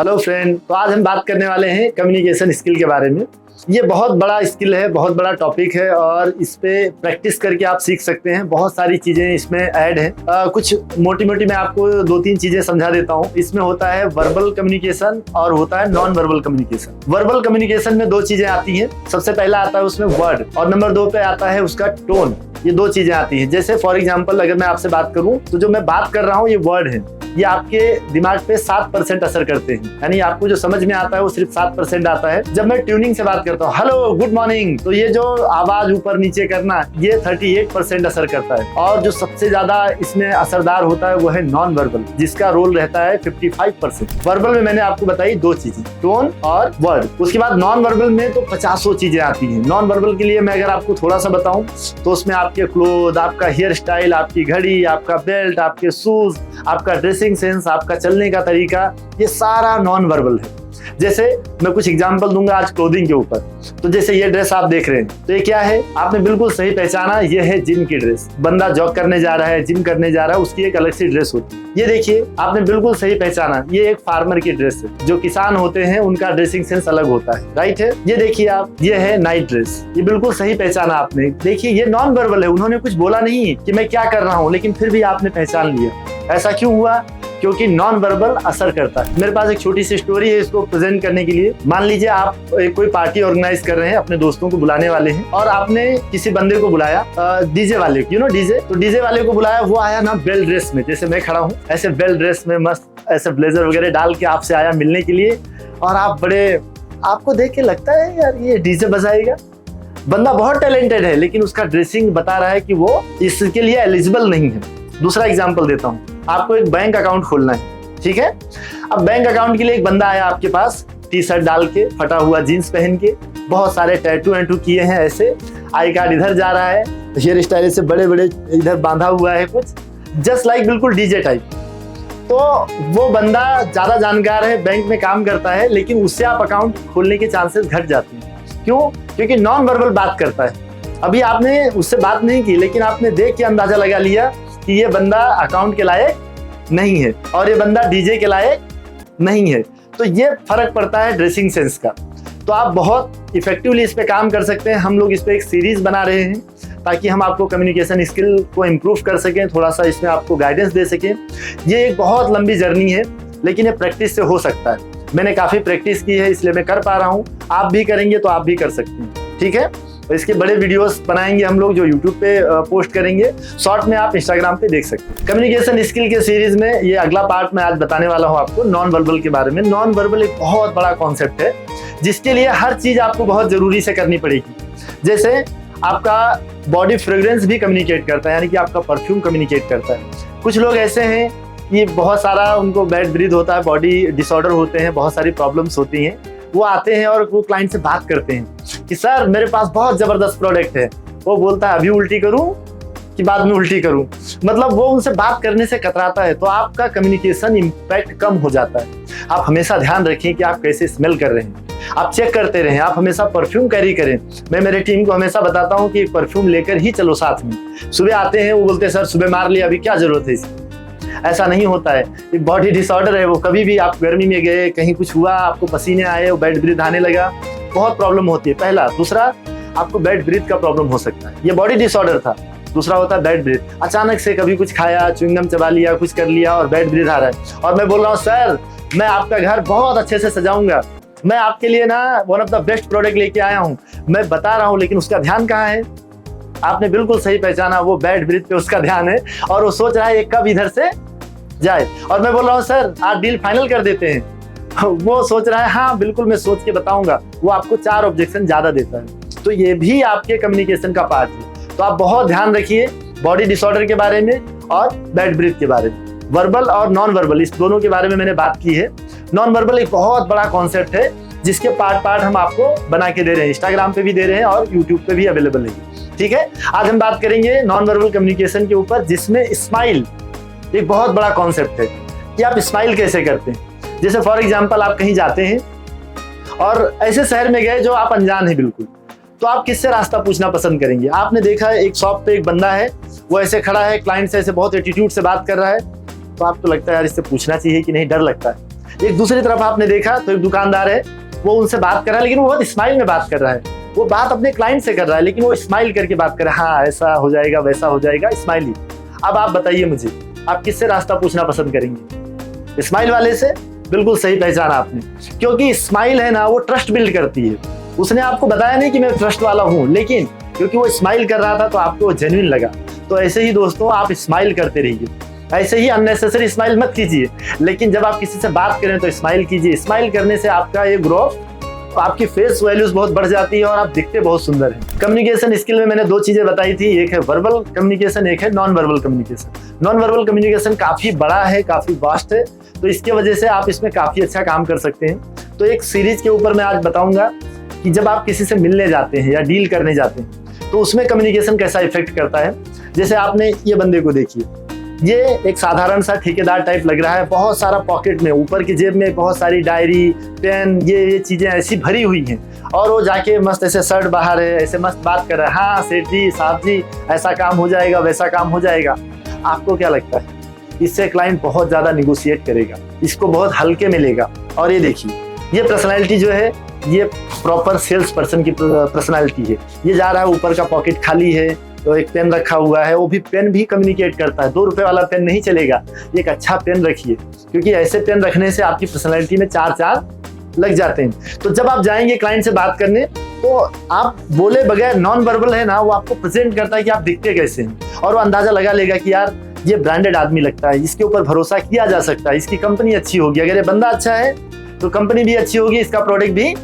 Hello friend, तो आज हम बात करने वाले हैं कम्युनिकेशन स्किल के बारे में। ये बहुत बड़ा स्किल है, बहुत बड़ा टॉपिक है और इस पे प्रैक्टिस करके आप सीख सकते हैं। बहुत सारी चीजें इसमें ऐड हैं। कुछ मोटी मोटी मैं आपको 2-3 चीजें समझा देता हूँ। इसमें होता है वर्बल कम्युनिकेशन और होता है non verbal communication. Verbal communication में 2 चीजें आती हैं। सबसे पहला आता है उसमें वर्ड और नंबर 2 पे आता है उसका टोन। ये 2 चीजें आती हैं। जैसे फॉर एग्जाम्पल अगर मैं आपसे बात करूं तो जो मैं बात कर रहा हूँ ये वर्ड है, ये आपके दिमाग पे 7% असर करते हैं। यानी आपको जो समझ में आता है वो सिर्फ 7% आता है। जब मैं ट्यूनिंग से बात करता हूँ, हेलो गुड मॉर्निंग, तो ये जो आवाज ऊपर नीचे करना ये 38% असर करता है। और जो सबसे ज्यादा इसमें असरदार होता है वो है नॉन वर्बल, जिसका रोल रहता है 55%। वर्बल में मैंने आपको बताई 2 चीजें, टोन और वर्ड। उसके बाद नॉन वर्बल में तो 50 चीजें आती हैं। नॉन वर्बल के लिए मैं अगर आपको थोड़ा सा बताऊं तो उसमें आपके क्लोथ, आपका हेयर स्टाइल, आपकी घड़ी, आपका बेल्ट, आपके शूज, आपका ड्रेसिंग सेंस, आपका चलने का तरीका, ये सारा नॉन वर्बल है। जैसे मैं कुछ एग्जांपल दूंगा आज क्लोथिंग के ऊपर। तो जैसे ये ड्रेस आप देख रहे हैं, तो ये क्या है? आपने बिल्कुल सही पहचाना, ये है जिम की ड्रेस। बंदा जॉग करने जा रहा है, जिम करने जा रहा है, उसकी एक अलग सी ड्रेस होती है। ये देखिए, आपने बिल्कुल सही पहचाना, ये एक फार्मर की ड्रेस है। जो किसान होते हैं उनका ड्रेसिंग सेंस अलग होता है, राइट है। ये देखिए आप, ये है नाइट ड्रेस। ये बिल्कुल सही पहचाना आपने। देखिए ये नॉन वर्बल है, उन्होंने कुछ बोला नहीं कि मैं क्या कर रहा हूँ, लेकिन फिर भी आपने पहचान लिया। ऐसा क्यों हुआ? क्योंकि नॉन वर्बल असर करता है। मेरे पास एक छोटी सी स्टोरी है इसको प्रेजेंट करने के लिए। मान लीजिए आप कोई पार्टी ऑर्गेनाइज कर रहे हैं, अपने दोस्तों को बुलाने वाले हैं और आपने किसी बंदे को बुलाया, डीजे वाले, डीजे। तो डीजे वाले को बुलाया, वो आया ना बेल ड्रेस में, जैसे मैं खड़ा हूँ ऐसे बेल ड्रेस में, मस्त ऐसे ब्लेजर वगैरह डाल के आपसे आया मिलने के लिए। और आपको देख के लगता है यार ये डीजे बजाएगा। बंदा बहुत टैलेंटेड है लेकिन उसका ड्रेसिंग बता रहा है कि वो इसके लिए एलिजिबल नहीं है। दूसरा एग्जाम्पल देता हूँ, आपको एक बैंक अकाउंट खोलना है, ठीक है। अब बैंक अकाउंट के लिए एक बंदा आया आपके पास, टी शर्ट डाल के, फटा हुआ जीन्स पहन के, बहुत सारे टैटू किए हैं ऐसे, आई कार्ड इधर जा रहा है, हेयर स्टाइल से बड़े बड़े इधर बांधा हुआ है कुछ, जस्ट लाइक बिल्कुल डीजे टाइप। तो वो बंदा ज्यादा जानकार है, बैंक में काम करता है, लेकिन उससे आप अकाउंट खोलने के चांसेस घट जाते हैं। क्यों? क्योंकि नॉन वर्बल बात करता है। अभी आपने उससे बात नहीं की, लेकिन आपने देख के अंदाजा लगा लिया कि ये बंदा अकाउंट के लायक नहीं है और ये बंदा डीजे के लायक नहीं है। तो ये फर्क पड़ता है ड्रेसिंग सेंस का। तो आप बहुत इफेक्टिवली इस पे काम कर सकते हैं। हम लोग इस पे एक सीरीज बना रहे हैं ताकि हम आपको कम्युनिकेशन स्किल को इम्प्रूव कर सकें, थोड़ा सा इसमें आपको गाइडेंस दे सकें। ये एक बहुत लंबी जर्नी है, लेकिन ये प्रैक्टिस से हो सकता है। मैंने काफ़ी प्रैक्टिस की है इसलिए मैं कर पा रहा हूँ। आप भी करेंगे तो आप भी कर सकते हैं, ठीक है। तो इसके बड़े वीडियोस बनाएंगे हम लोग, जो यूट्यूब पे पोस्ट करेंगे, शॉर्ट में आप इंस्टाग्राम पे देख सकते हैं। कम्युनिकेशन स्किल के सीरीज में ये अगला पार्ट मैं आज बताने वाला हूँ आपको नॉन वर्बल के बारे में। नॉन वर्बल एक बहुत बड़ा कॉन्सेप्ट है जिसके लिए हर चीज आपको बहुत जरूरी से करनी पड़ेगी। जैसे आपका बॉडी फ्रेग्रेंस भी कम्युनिकेट करता है, यानी कि आपका परफ्यूम कम्युनिकेट करता है। कुछ लोग ऐसे हैं कि बहुत सारा उनको बैड ब्रीथ होता है, बॉडी डिसऑर्डर होते हैं, बहुत सारी प्रॉब्लम्स होती हैं। वो आते हैं और वो क्लाइंट से बात करते हैं कि सर मेरे पास बहुत जबरदस्त प्रोडक्ट है। वो बोलता है अभी उल्टी करूं कि बाद में उल्टी करूं, मतलब वो उनसे बात करने से कतराता है। तो आपका कम्युनिकेशन इम्पैक्ट कम हो जाता है। आप हमेशा ध्यान रखें कि आप कैसे स्मेल कर रहे हैं, आप चेक करते रहें, आप हमेशा परफ्यूम कैरी करें। मैं मेरे टीम को हमेशा बताता हूँ कि एक परफ्यूम लेकर ही चलो साथ में। सुबह आते हैं वो बोलते हैं सर सुबह मार लिया, अभी क्या जरूरत है इसकी। ऐसा नहीं होता है, एक बॉडी डिसऑर्डर है वो। कभी भी आप गर्मी में गए, कहीं कुछ हुआ, आपको पसीने आए, वो बैड ब्रीथ आने लगा, बहुत प्रॉब्लम होती है। पहला। दूसरा, आपको बैड ब्रीथ का प्रॉब्लम हो सकता है, ये बॉडी डिसऑर्डर था। दूसरा होता है बैड ब्रीथ। अचानक से कभी कुछ खाया, च्युइंगम चबा लिया, कुछ कर लिया और बैड ब्रीथ आ रहा है। और मैं बोल रहा हूँ सर मैं आपका घर बहुत अच्छे से सजाऊंगा, मैं आपके लिए ना one of the best product लेके आया हूँ, मैं बता रहा हूँ, लेकिन उसका ध्यान कहाँ है? आपने बिल्कुल सही पहचाना, वो बैड ब्रीथ पे उसका ध्यान है और वो सोच रहा है ये कब इधर से जाए। और मैं बोल रहा हूँ सर आज डील फाइनल कर देते हैं, वो सोच रहा है हाँ बिल्कुल मैं सोच के बताऊंगा, वो आपको 4 ऑब्जेक्शन ज्यादा देता है। तो ये भी आपके कम्युनिकेशन का पार्ट है। तो आप बहुत ध्यान रखिए बॉडी डिसऑर्डर के बारे में और बैड ब्रीथ के बारे में। वर्बल और नॉन वर्बल इस दोनों के बारे में मैंने बात की है। नॉन वर्बल एक बहुत बड़ा कॉन्सेप्ट है जिसके पार्ट हम आपको बना के दे रहे हैं, इंस्टाग्राम पे भी दे रहे हैं और यूट्यूब पे भी अवेलेबल है, ठीक है। आज हम बात करेंगे नॉन वर्बल कम्युनिकेशन के ऊपर, जिसमें स्माइल एक बहुत बड़ा कॉन्सेप्ट है कि आप स्माइल कैसे करते हैं। जैसे फॉर एग्जांपल आप कहीं जाते हैं और ऐसे शहर में गए जो आप अनजान है बिल्कुल, तो आप किससे रास्ता पूछना पसंद करेंगे? आपने देखा है एक शॉप पे एक बंदा है, वो ऐसे खड़ा है, क्लाइंट से ऐसे बहुत एटीट्यूड से बात कर रहा है, तो आपको लगता है यार इससे पूछना चाहिए कि नहीं, डर लगता है। एक दूसरी तरफ आपने देखा तो एक दुकानदार है, वो उनसे बात कर रहा है लेकिन वो बहुत स्माइल में बात कर रहा है। वो बात अपने क्लाइंट से कर रहा है लेकिन वो स्माइल करके बात कर रहा है, हाँ ऐसा हो जाएगा वैसा हो जाएगा, स्माइली। अब आप बताइए मुझे, आप किससे रास्ता पूछना पसंद करेंगे? स्माइल वाले से। बिल्कुल सही पहचाना आपने, क्योंकि स्माइल है ना वो ट्रस्ट बिल्ड करती है। उसने आपको बताया नहीं कि मैं ट्रस्ट वाला हूँ, लेकिन क्योंकि वो स्माइल कर रहा था तो आपको जेन्युइन लगा। तो ऐसे ही दोस्तों आप स्माइल करते रहिए, ऐसे ही अननेसेसरी स्माइल मत कीजिए, लेकिन जब आप किसी से बात करें तो स्माइल कीजिए। स्माइल करने से आपका ये ग्रोथ, आपकी फेस वैल्यूज बहुत बढ़ जाती है और आप दिखते बहुत सुंदर हैं। कम्युनिकेशन स्किल में मैंने 2 चीजें बताई थी, एक है वर्बल कम्युनिकेशन, एक है non verbal communication. Non verbal communication काफी बड़ा है, काफी वास्ट है, तो इसकी वजह से आप इसमें काफी अच्छा काम कर सकते हैं। तो एक सीरीज के ऊपर मैं आज बताऊंगा कि जब आप किसी से मिलने जाते हैं या डील करने जाते हैं तो उसमें कम्युनिकेशन कैसा इफेक्ट करता है। जैसे आपने ये बंदे को देखिए, ये एक साधारण सा ठेकेदार टाइप लग रहा है, बहुत सारा पॉकेट में, ऊपर की जेब में बहुत सारी डायरी, पेन, ये चीजें ऐसी भरी हुई हैं, और वो जाके मस्त ऐसे शर्ट बाहर है, ऐसे मस्त बात कर रहा है, हाँ सेठ जी, साहब जी, ऐसा काम हो जाएगा, वैसा काम हो जाएगा। आपको क्या लगता है? इससे क्लाइंट बहुत ज्यादा निगोशिएट करेगा, इसको बहुत हल्के में लेगा। और ये देखिए, ये पर्सनैलिटी जो है ये प्रॉपर सेल्स पर्सन की पर्सनैलिटी है। ये जा रहा है, ऊपर का पॉकेट खाली है, तो एक पेन रखा हुआ है, वो भी पेन भी कम्युनिकेट करता है। 2 रुपए वाला पेन नहीं चलेगा, एक अच्छा पेन रखिए, क्योंकि ऐसे पेन रखने से आपकी पर्सनैलिटी में 4 चांद लग जाते हैं। तो जब आप जाएंगे क्लाइंट से बात करने तो आप बोले बगैर, नॉन वर्बल है ना, वो आपको प्रेजेंट करता है कि आप दिखते कैसे हैं, और वो अंदाजा लगा लेगा कि यार ये ब्रांडेड आदमी लगता है, इसके ऊपर भरोसा किया जा सकता है, इसकी कंपनी अच्छी होगी, अगर ये बंदा अच्छा है तो कंपनी भी अच्छी होगी, इसका प्रोडक्ट भी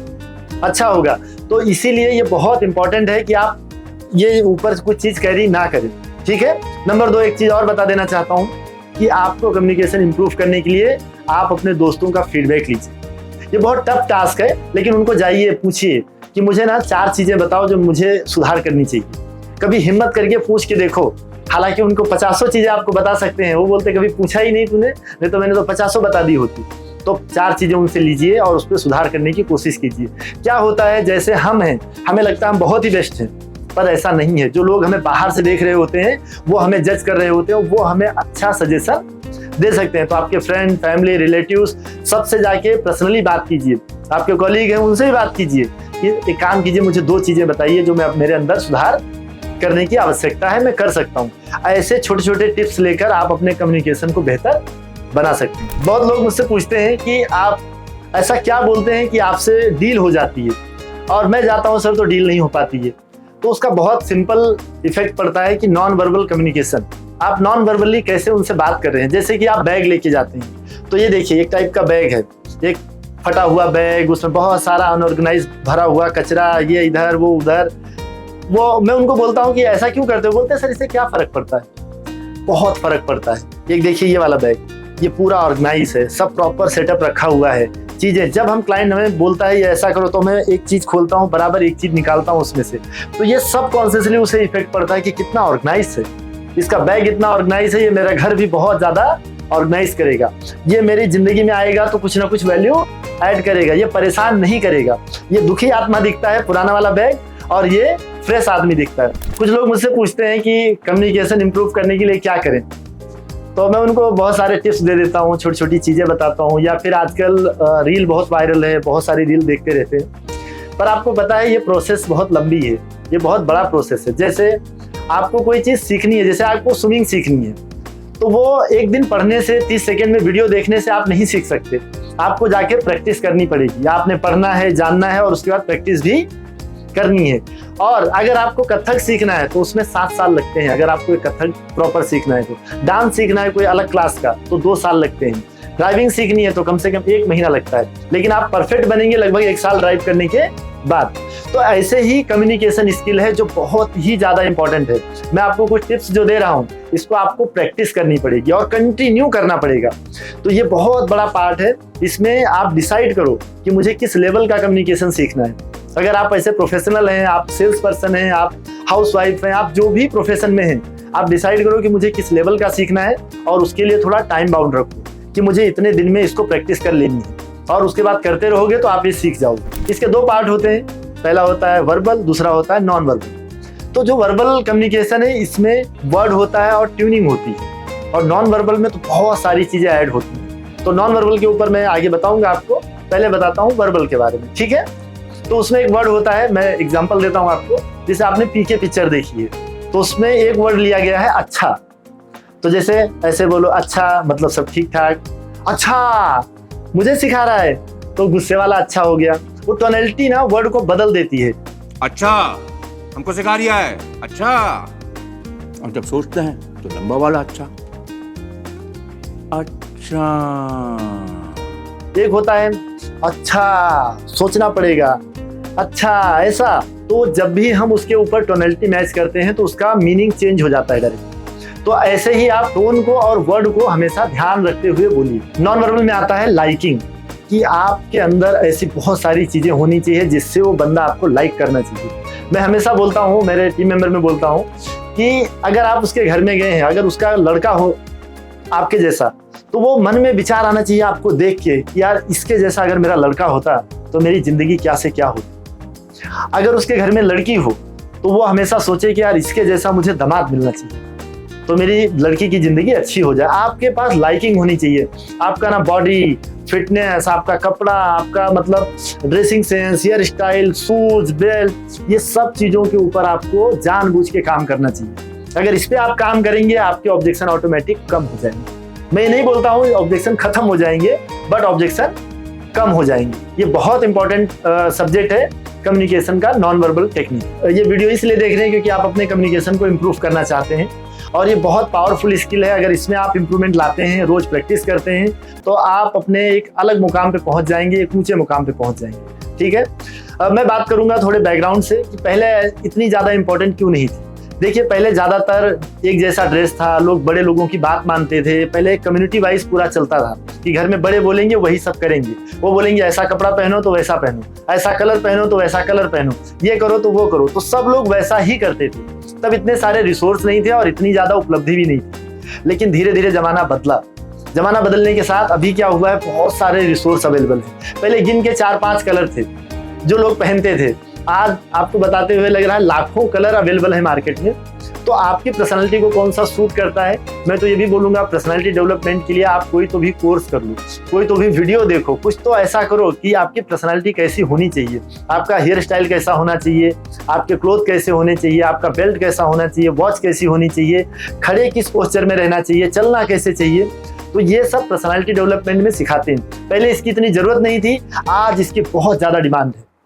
अच्छा होगा। तो इसीलिए ये बहुत इंपॉर्टेंट है कि आप ये ऊपर कुछ चीज कैरी ना करें, ठीक है। नंबर 2, एक चीज और बता देना चाहता हूँ कि आपको कम्युनिकेशन इंप्रूव करने के लिए आप अपने दोस्तों का फीडबैक लीजिए। ये बहुत टफ टास्क है, लेकिन उनको जाइए, पूछिए कि मुझे ना 4 चीजें बताओ जो मुझे सुधार करनी चाहिए। कभी हिम्मत करके पूछ के देखो, हालांकि उनको 50 चीजें आपको बता सकते हैं, वो बोलते कभी पूछा ही नहीं तूने, नहीं तो मैंने तो 50 बता दी होती। तो 4 चीजें उनसे लीजिए और उस पर सुधार करने की कोशिश कीजिए। क्या होता है, जैसे हम हैं, हमें लगता है हम बहुत ही बेस्ट हैं, पर ऐसा नहीं है। जो लोग हमें बाहर से देख रहे होते हैं, वो हमें जज कर रहे होते हैं, वो हमें अच्छा सजेशन दे सकते हैं। तो आपके फ्रेंड, फैमिली, रिलेटिव्स, सबसे जाके पर्सनली बात कीजिए। आपके कॉलीग हैं, उनसे भी बात कीजिए कि एक काम कीजिए, मुझे 2 चीजें बताइए जो मैं मेरे अंदर सुधार करने की आवश्यकता है, मैं कर सकता हूँ। ऐसे छोटे छोटे टिप्स लेकर आप अपने कम्युनिकेशन को बेहतर बना सकते हैं। बहुत लोग मुझसे पूछते हैं कि आप ऐसा क्या बोलते हैं कि आपसे डील हो जाती है, और मैं जाता हूँ सर तो डील नहीं हो पाती है। तो उसका बहुत सिंपल इफेक्ट पड़ता है कि नॉन वर्बल कम्युनिकेशन, आप नॉन वर्बली कैसे उनसे बात कर रहे हैं। जैसे कि आप बैग लेके जाते हैं, तो ये देखिए एक टाइप का बैग है, एक फटा हुआ बैग, उसमें बहुत सारा अनऑर्गेनाइज भरा हुआ कचरा, ये इधर वो उधर। वो मैं उनको बोलता हूँ कि ऐसा क्यों करते हो? बोलते हैं सर इससे क्या फर्क पड़ता है? बहुत फर्क पड़ता है। एक देखिए ये वाला बैग, ये पूरा ऑर्गेनाइज है, सब प्रॉपर सेटअप रखा हुआ है चीजें। जब हम क्लाइंट हमें बोलता है ये ऐसा करो, तो मैं एक चीज खोलता हूँ, बराबर एक चीज निकालता हूँ उसमें से, तो ये सब कॉन्शियसली उसे इफेक्ट पड़ता है कि कितना ऑर्गेनाइज है, इसका बैग इतना ऑर्गेनाइज है, ये मेरा घर भी बहुत ज्यादा ऑर्गेनाइज करेगा, ये मेरी जिंदगी में आएगा तो कुछ ना कुछ वैल्यू ऐड करेगा, ये परेशान नहीं करेगा। ये दुखी आत्मा दिखता है पुराना वाला बैग, और ये फ्रेश आदमी दिखता है। कुछ लोग मुझसे पूछते हैं कि कम्युनिकेशन इंप्रूव करने के लिए क्या करें, तो मैं उनको बहुत सारे टिप्स दे देता हूँ, छोटी छोटी चीजें बताता हूँ। या फिर आजकल रील बहुत वायरल है, बहुत सारी रील देखते रहते हैं, पर आपको पता है ये प्रोसेस बहुत लंबी है, ये बहुत बड़ा प्रोसेस है। जैसे आपको कोई चीज सीखनी है, जैसे आपको स्विमिंग सीखनी है, तो वो एक दिन पढ़ने से, 30 सेकंड में वीडियो देखने से आप नहीं सीख सकते, आपको जाके प्रैक्टिस करनी पड़ेगी। आपने पढ़ना है, जानना है, और उसके बाद प्रैक्टिस भी करनी है। और अगर आपको कथक सीखना है तो उसमें 7 साल लगते हैं। अगर आपको कथक प्रॉपर सीखना है, तो डांस सीखना है कोई अलग क्लास का, तो 2 साल लगते हैं। ड्राइविंग सीखनी है तो कम से कम 1 महीना लगता है, लेकिन आप परफेक्ट बनेंगे लगभग 1 साल ड्राइव करने के बाद। तो ऐसे ही कम्युनिकेशन स्किल है जो बहुत ही ज्यादा इंपॉर्टेंट है। मैं आपको कुछ टिप्स जो दे रहा हूँ, इसको आपको प्रैक्टिस करनी पड़ेगी और कंटिन्यू करना पड़ेगा। तो ये बहुत बड़ा पार्ट है, इसमें आप डिसाइड करो कि मुझे किस लेवल का कम्युनिकेशन सीखना है। अगर आप ऐसे प्रोफेशनल हैं, आप सेल्स पर्सन हैं, आप हाउसवाइफ हैं, आप जो भी प्रोफेशन में हैं, आप डिसाइड करो कि मुझे किस लेवल का सीखना है, और उसके लिए थोड़ा टाइम बाउंड रखो कि मुझे इतने दिन में इसको प्रैक्टिस कर लेनी है, और उसके बाद करते रहोगे तो आप ये सीख जाओगे। इसके 2 पार्ट होते हैं, पहला होता है वर्बल, दूसरा होता है नॉन वर्बल। तो जो वर्बल कम्युनिकेशन है, इसमें वर्ड होता है और ट्यूनिंग होती है, और नॉन वर्बल में तो बहुत सारी चीजें ऐड होती हैं। तो नॉन वर्बल के ऊपर मैं आगे बताऊंगा आपको, पहले बताता हूँ वर्बल के बारे में, ठीक है। तो उसमें एक वर्ड होता है, मैं एग्जांपल देता हूँ आपको। जैसे आपने पीके पिक्चर देखी है तो उसमें एक वर्ड लिया गया है अच्छा। तो जैसे ऐसे बोलो अच्छा मतलब सब ठीक ठाक, अच्छा मुझे सिखा रहा है तो गुस्से वाला अच्छा हो गया। वो टोनैलिटी ना वर्ड को बदल देती है। अच्छा हमको सिखा रिया है, अच्छा। और जब सोचते हैं तो लंबा वाला अच्छा। अच्छा एक होता है अच्छा सोचना पड़ेगा, अच्छा ऐसा। तो जब भी हम उसके ऊपर टोनैलिटी मैच करते हैं तो उसका मीनिंग चेंज हो जाता है डायरेक्ट। तो ऐसे ही आप टोन को और वर्ड को हमेशा ध्यान रखते हुए बोलिए। नॉन वर्बल में आता है लाइकिंग, कि आपके अंदर ऐसी बहुत सारी चीजें होनी चाहिए जिससे वो बंदा आपको लाइक करना चाहिए। मैं हमेशा बोलता हूँ, मेरे टीम मेंबर में बोलता हूँ कि अगर आप उसके घर में गए हैं, अगर उसका लड़का हो आपके जैसा, तो वो मन में विचार आना चाहिए आपको देख के कि यार इसके जैसा अगर मेरा लड़का होता तो मेरी जिंदगी क्या से क्या होती। अगर उसके घर में लड़की हो तो वो हमेशा सोचे कि यार इसके जैसा मुझे दामाद मिलना चाहिए तो मेरी लड़की की जिंदगी अच्छी हो जाए। आपके पास लाइकिंग होनी चाहिए, आपका ना बॉडी फिटनेस, आपका कपड़ा, आपका मतलब dressing sense, hair style, shoes, belt, ये सब चीजों के ऊपर आपको जानबूझ के काम करना चाहिए। अगर इस पे आप काम करेंगे आपके ऑब्जेक्शन ऑटोमेटिक कम हो जाएंगे। मैं ये नहीं बोलता हूँ ऑब्जेक्शन खत्म हो जाएंगे, बट ऑब्जेक्शन कम हो जाएंगे। ये बहुत इंपॉर्टेंट सब्जेक्ट है कम्युनिकेशन का, नॉन वर्बल टेक्निक। ये वीडियो इसलिए देख रहे हैं क्योंकि आप अपने कम्युनिकेशन को इम्प्रूव करना चाहते हैं और ये बहुत पावरफुल स्किल है। अगर इसमें आप इंप्रूवमेंट लाते हैं, रोज प्रैक्टिस करते हैं, तो आप अपने एक अलग मुकाम पे पहुंच जाएंगे, एक ऊंचे मुकाम पे पहुंच जाएंगे, ठीक है। अब मैं बात करूंगा थोड़े बैकग्राउंड से कि पहले इतनी ज्यादा इंपॉर्टेंट क्यों नहीं थी। देखिए पहले ज्यादातर एक जैसा ड्रेस था, लोग बड़े लोगों की बात मानते थे। पहले कम्युनिटी वाइज पूरा चलता था कि घर में बड़े बोलेंगे वही सब करेंगे। वो बोलेंगे ऐसा कपड़ा पहनो तो वैसा पहनो, ऐसा कलर पहनो तो वैसा कलर पहनो, ये करो तो वो करो, तो सब लोग वैसा ही करते थे। तब इतने सारे रिसोर्स नहीं थे और इतनी ज्यादा उपलब्धि भी नहीं थी। लेकिन धीरे धीरे जमाना बदला। जमाना बदलने के साथ अभी क्या हुआ है, बहुत सारे रिसोर्स अवेलेबल है। पहले गिन के 4-5 कलर थे जो लोग पहनते थे, आज आपको बताते हुए लग रहा है लाखों कलर अवेलेबल है मार्केट में। तो आपकी पर्सनालिटी को कौन सा सूट करता है, मैं तो ये भी बोलूंगा पर्सनालिटी डेवलपमेंट के लिए आप कोई तो भी कोर्स कर लो, कोई तो भी वीडियो देखो, कुछ तो ऐसा करो कि आपकी पर्सनालिटी कैसी होनी चाहिए, आपका हेयर स्टाइल कैसा होना चाहिए, आपके क्लोथ कैसे होने चाहिए, आपका बेल्ट कैसा होना चाहिए, वॉच कैसी होनी चाहिए, खड़े किस पोस्चर में रहना चाहिए, चलना कैसे चाहिए। तो ये सब पर्सनालिटी डेवलपमेंट में सिखाते हैं। पहले इसकी इतनी जरूरत नहीं थी, आज इसकी बहुत ज्यादा डिमांड है।